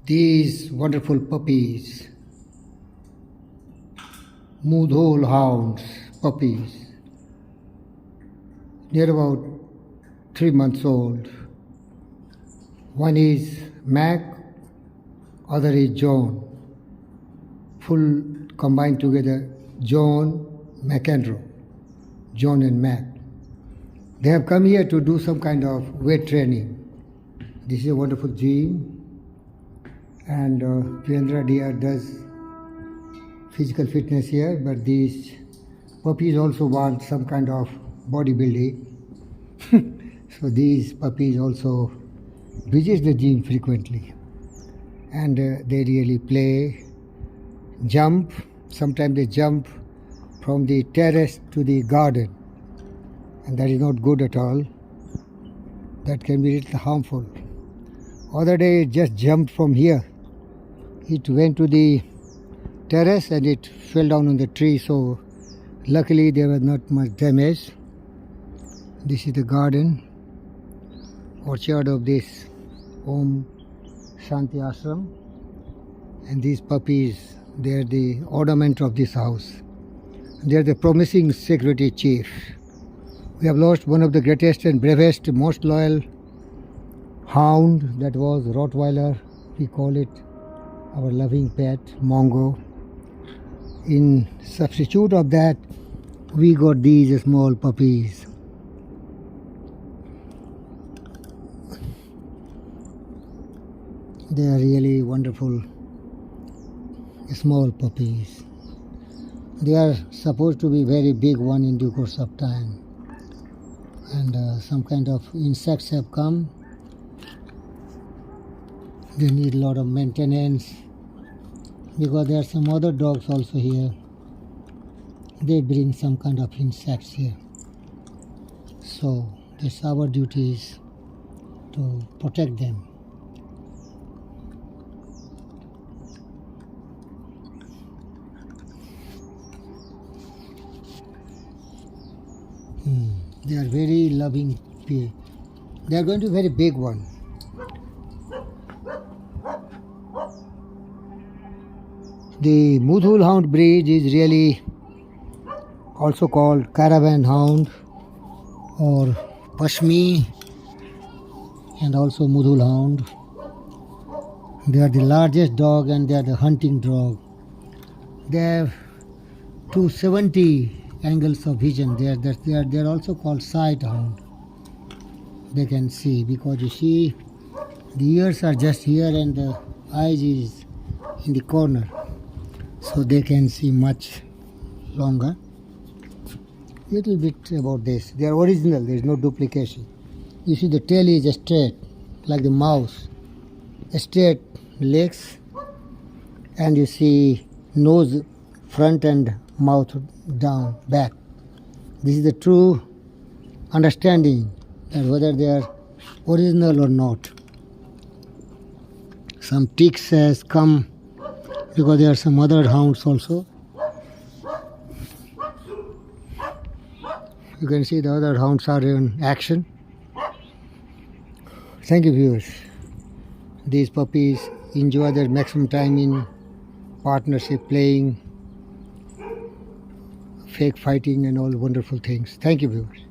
These wonderful puppies, MUDHOL hounds, puppies, they're about 3 months old. One is Mac, other is John. Full combined together, John McEnroe, John and Mac. They have come here to do some kind of weight training. This is a wonderful gym, and Virendra dear does physical fitness here, but these puppies also want some kind of bodybuilding. So these puppies also visit the gym frequently, and they really play, jump. Sometimes they jump from the terrace to the garden, and that is not good at all. That can be little harmful. Other day it just jumped from here. It went to the terrace and it fell down on the tree, so luckily there was not much damage. This is the garden, orchard of this Om Shanti Ashram, and these puppies, they are the ornament of this house. They are the promising security chief. We have lost one of the greatest and bravest, most loyal hound, that was Rottweiler. We call it our loving pet, Mongo. In substitute of that, we got these small puppies. They are really wonderful small puppies. They are supposed to be very big one in due course of time. And some kind of insects have come. They need a lot of maintenance, because there are some other dogs also here. They bring some kind of insects here. So it's our duties to protect them. They are very loving. They are going to be very big one. The MUDHOL hound breed is really also called caravan hound or Pashmi, and also MUDHOL hound. They are the largest dog and they are the hunting dog. They have 270 angles of vision. They are also called sight hound. They can see, because you see the ears are just here and the eyes is in the corner, so they can see much longer. Little bit about this. They are original. There is no duplication. You see the tail is straight like the mouse, straight legs, and you see nose front and mouth down, back. This is the true understanding that whether they are original or not. Some ticks has come because there are some other hounds also. You can see the other hounds are in action. Thank you, viewers. These puppies enjoy their maximum time in partnership, playing, fake fighting and all wonderful things. Thank you, viewers.